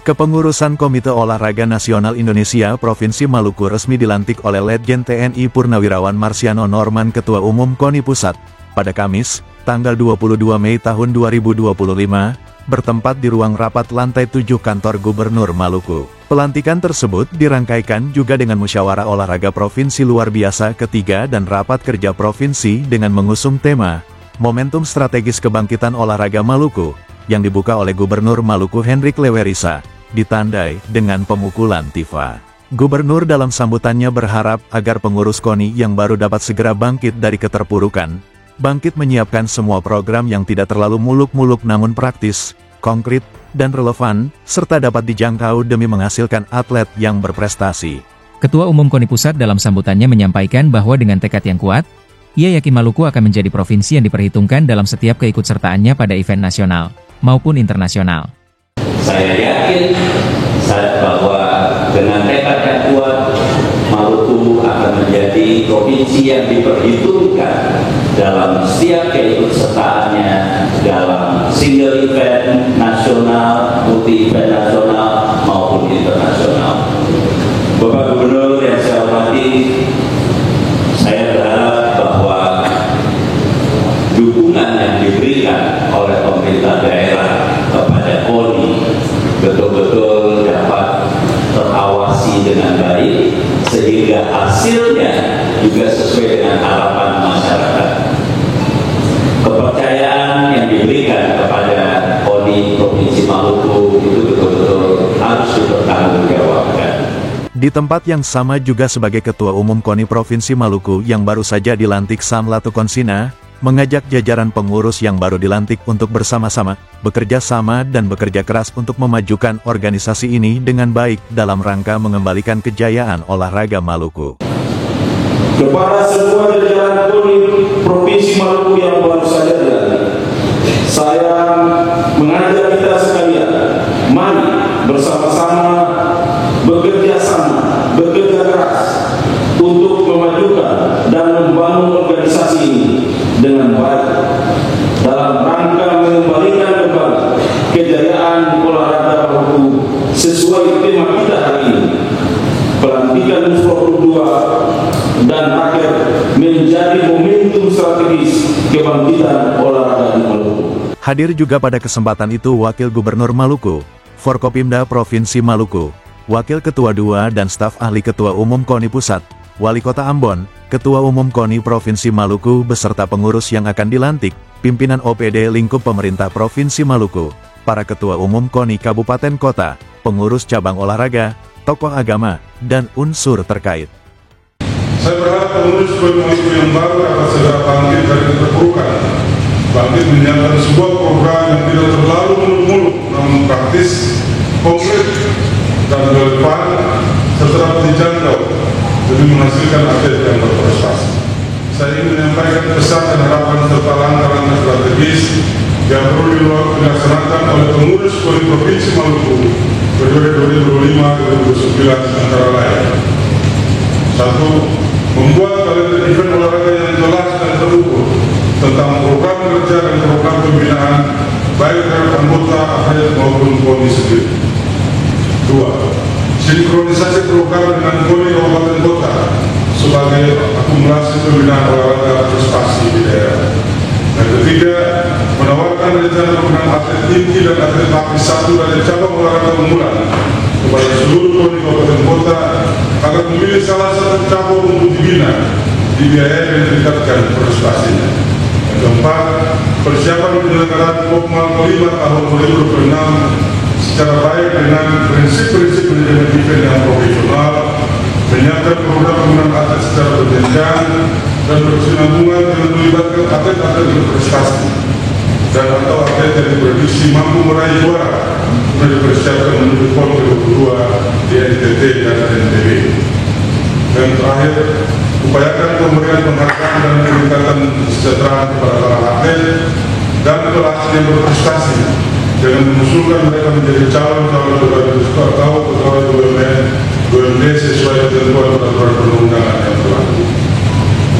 Kepengurusan Komite Olahraga Nasional Indonesia Provinsi Maluku resmi dilantik oleh Letjen TNI Purnawirawan Marsiano Norman Ketua Umum KONI Pusat, pada Kamis, tanggal 22 Mei tahun 2025, bertempat di ruang rapat lantai 7 kantor Gubernur Maluku. Pelantikan tersebut dirangkaikan juga dengan musyawarah olahraga provinsi luar biasa ketiga dan rapat kerja provinsi dengan mengusung tema, Momentum Strategis Kebangkitan Olahraga Maluku, yang dibuka oleh Gubernur Maluku Hendrik Lewerisa, ditandai dengan pemukulan tifa. Gubernur dalam sambutannya berharap agar pengurus KONI yang baru dapat segera bangkit dari keterpurukan, bangkit menyiapkan semua program yang tidak terlalu muluk-muluk namun praktis, konkret, dan relevan, serta dapat dijangkau demi menghasilkan atlet yang berprestasi. Ketua Umum KONI Pusat dalam sambutannya menyampaikan bahwa dengan tekad yang kuat, ia yakin Maluku akan menjadi provinsi yang diperhitungkan dalam setiap keikutsertaannya pada event nasional maupun internasional. Saya yakin bahwa dengan tekad yang kuat, Maluku akan menjadi provinsi yang diperhitungkan dalam setiap keikutsertaannya dalam single event nasional, multi event nasional maupun internasional. Bapak Gubernur yang saya hormati, saya berharap bahwa dukungan yang diberikan oleh pemerintah daerah kepada KONI betul-betul dapat terawasi dengan baik sehingga hasilnya juga sesuai dengan harapan masyarakat. Kepercayaan yang diberikan kepada KONI Provinsi Maluku itu betul-betul harus dipertanggungjawabkan. Di tempat yang sama juga sebagai Ketua Umum KONI Provinsi Maluku yang baru saja dilantik Sam Latukonsina, mengajak jajaran pengurus yang baru dilantik untuk bersama-sama, bekerja sama dan bekerja keras untuk memajukan organisasi ini dengan baik dalam rangka mengembalikan kejayaan olahraga Maluku. Kepada semua jajaran KONI Provinsi Maluku yang baru saja dilantik, saya mengajak kita sekalian, mari bersama-sama bekerja sama, bekerja keras untuk memajukan dan membangun organisasi ini dengan baik dalam rangka mengembalikan kembali kejayaan olahraga Maluku sesuai tema kita hari ini, pelantikan Musrah 2 dan akhir menjadi momentum strategis kebangkitan olahraga di Maluku. Hadir juga pada kesempatan itu Wakil Gubernur Maluku, Forkopimda Provinsi Maluku, Wakil Ketua II dan staf ahli Ketua Umum KONI Pusat, Wali Kota Ambon, Ketua Umum KONI Provinsi Maluku beserta pengurus yang akan dilantik, pimpinan OPD lingkup pemerintah Provinsi Maluku, para Ketua Umum KONI Kabupaten Kota, pengurus cabang olahraga, tokoh agama, dan unsur terkait. Saya berharap pengurus KONI Maluku yang baru akan segera bangkit dari keterpurukan, bangkit menyiapkan sebuah program yang tidak terlalu muluk-muluk, namun praktis, konkret, dan relevan, serta dapat dijangkau demi menghasilkan atlet yang berprestasi. Saya ingin menyampaikan pesan dan harapan serta langkah-langkah strategis yang perlu dilaksanakan oleh pengurus KONI Provinsi Maluku periode 2025-2029 antara lain. 1. Membuat kalender event olahraga yang jelas dan terukur tentang program kerja dan program pembinaan baik terhadap anggota, atlet maupun KONI sendiri. 2. Sinkronisasi program dengan KONI Kabupaten Kota sebagai akumulasi pembinaan olahraga prestasi di daerah. Dan ketiga, menawarkan rencana pembinaan atlet inti dan atlet lapis 1 dari cabang olahraga unggulan kepada seluruh KONI Kabupaten Kota agar memilih salah satu cabang untuk dibina, dibiayai dan meningkatkan prestasinya. Yang keempat, persiapan penyelenggaraan POPMAL kelima tahun 2026 secara baik dengan prinsip-prinsip manajemen event yang profesional, menyiapkan program penggunaan atlet secara berjenjang dan berkesinambungan dengan melibatkan atlet-atlet berprestasi dan atau atlet yang diprediksi mampu meraih juara dan dipersiapkan menuju PON ke-22 di NTT dan NTB. Dan terakhir, upayakan pemberian penghargaan dan peningkatan kesejahteraan kepada para atlet dan pelatih yang berprestasi dengan mengusulkan mereka menjadi calon-calon pegawai BUMD sesuai ketentuan peraturan perundang-undangan yang berlaku.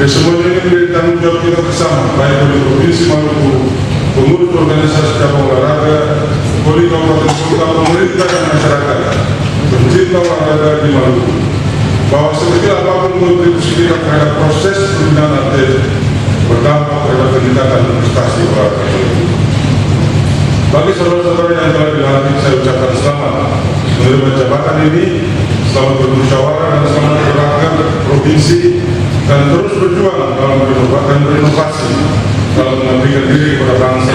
Semuanya ini menjadi tanggung jawab kita bersama, baik dari Provinsi Maluku, pengurus organisasi cabang olahraga, Poli Kabupaten Kota, pemerintah dan masyarakat pencinta olahraga di Maluku, bahwa sekecil apapun kontribusi kita terhadap proses pembinaan atlet berdampak terhadap peningkatan prestasi olahraga. Bagi saudara-saudara yang telah dilantik, saya ucapkan selamat menerima jabatan ini, selamat bermusyawarah dan selamat bergerak provinsi dan terus berjuang dalam berinovasi dalam mengabdikan diri kepada bangsa